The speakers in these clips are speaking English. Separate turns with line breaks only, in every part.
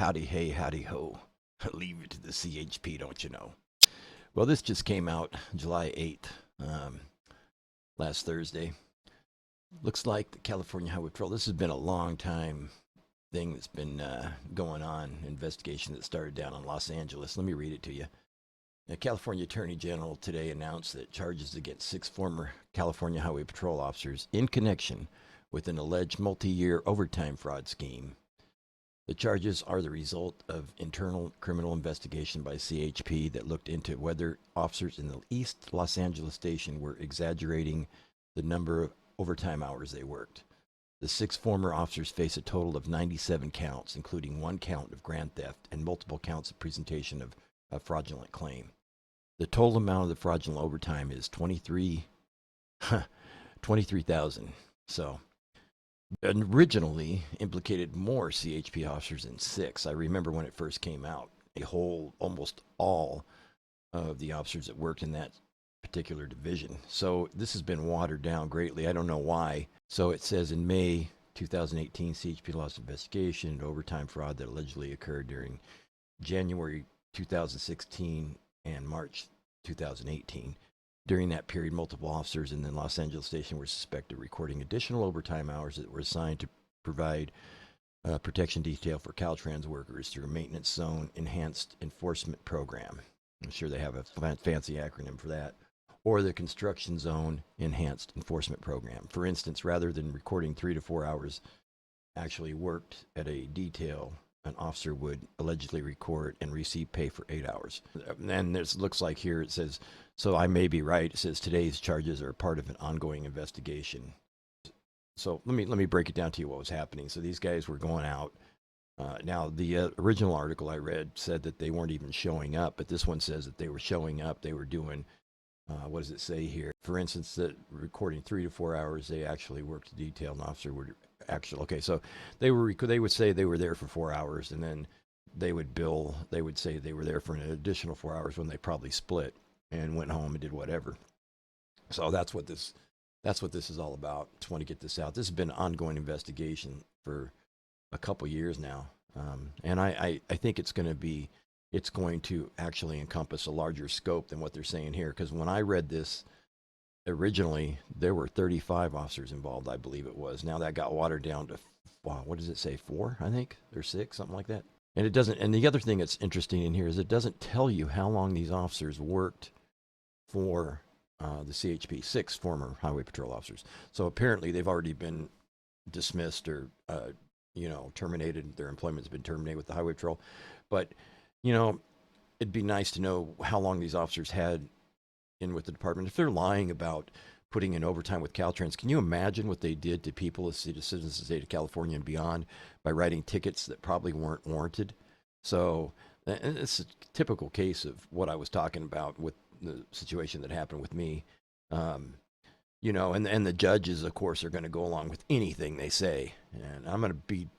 Howdy hey, howdy ho. Leave it to the CHP, don't you know? Well, this just came out July 8th, last Thursday. Looks like the California Highway Patrol, this has been a long time thing that's been going on, investigation that started down in Los Angeles. Let me read it to you. The California Attorney General today announced that charges against 6 former California Highway Patrol officers in connection with an alleged multi-year overtime fraud scheme. The charges are the result of internal criminal investigation by CHP that looked into whether officers in the East Los Angeles station were exaggerating the number of overtime hours they worked. The 6 former officers face a total of 97 counts, including 1 count of grand theft and multiple counts of presentation of a fraudulent claim. The total amount of the fraudulent overtime is 23,000. So, originally implicated more CHP officers than 6. I remember when it first came out, almost all of the officers that worked in that particular division. So this has been watered down greatly. I don't know why. So it says in May 2018, CHP lost investigation into overtime fraud that allegedly occurred during January 2016 and March 2018. During that period, multiple officers in the Los Angeles station were suspected of recording additional overtime hours that were assigned to provide protection detail for Caltrans workers through a maintenance zone enhanced enforcement program. I'm sure they have a fancy acronym for that. Or the construction zone enhanced enforcement program. For instance, rather than recording 3 to 4 hours actually worked at a detail, an officer would allegedly record and receive pay for 8 hours. And this looks like here it says, so I may be right, it says today's charges are part of an ongoing investigation. So let me break it down to you what was happening. So these guys were going out. Now, the original article I read said that they weren't even showing up, but this one says that they were showing up. They were doing, what does it say here? For instance, that recording 3 to 4 hours, they actually worked a detail. An officer would actually, okay, so they would say they were there for 4 hours, and then they would say they were there for an additional 4 hours when they probably split and went home and did whatever. So that's what this is all about. Just want to get this out. This has been an ongoing investigation for a couple years now, and I think it's going to actually encompass a larger scope than what they're saying here. Because when I read this originally, there were 35 officers involved, I believe it was. Now that got watered down to, wow, what does it say? 4, I think, or 6, something like that. And it doesn't. And the other thing that's interesting in here is it doesn't tell you how long these officers worked for the CHP. 6 former highway patrol officers. So apparently they've already been dismissed or terminated. Their employment's been terminated with the highway patrol. But it'd be nice to know how long these officers had in with the department. If they're lying about putting in overtime with Caltrans, can you imagine what they did to people as citizens of the state of California and beyond by writing tickets that probably weren't warranted? So it's a typical case of what I was talking about with the situation that happened with me. And the judges, of course, are going to go along with anything they say. And I'm going to be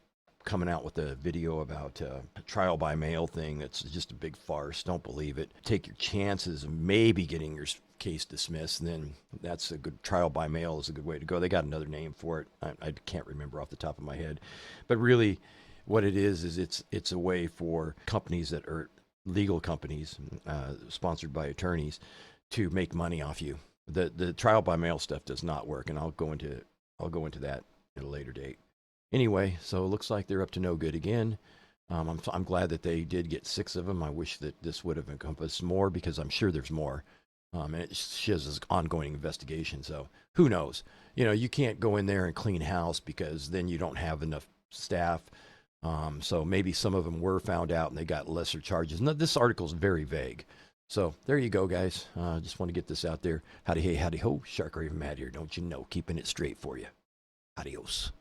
coming out with a video about a trial by mail thing that's just a big farce. Don't believe it. Take your chances of maybe getting your case dismissed, and then that's a good trial by mail is a good way to go. They got another name for it. I can't remember off the top of my head. But really, what it is it's a way for companies that are legal companies, sponsored by attorneys, to make money off you. The trial by mail stuff does not work, and I'll go into that at a later date. Anyway, so it looks like they're up to no good again. I'm glad that they did get 6 of them. I wish that this would have encompassed more, because I'm sure there's more. And it shows this ongoing investigation. So who knows? You can't go in there and clean house, because then you don't have enough staff. So maybe some of them were found out and they got lesser charges. No, this article is very vague. So there you go, guys. Just want to get this out there. Howdy hey, howdy ho. Shark Raven Matt here. Don't you know? Keeping it straight for you. Adios.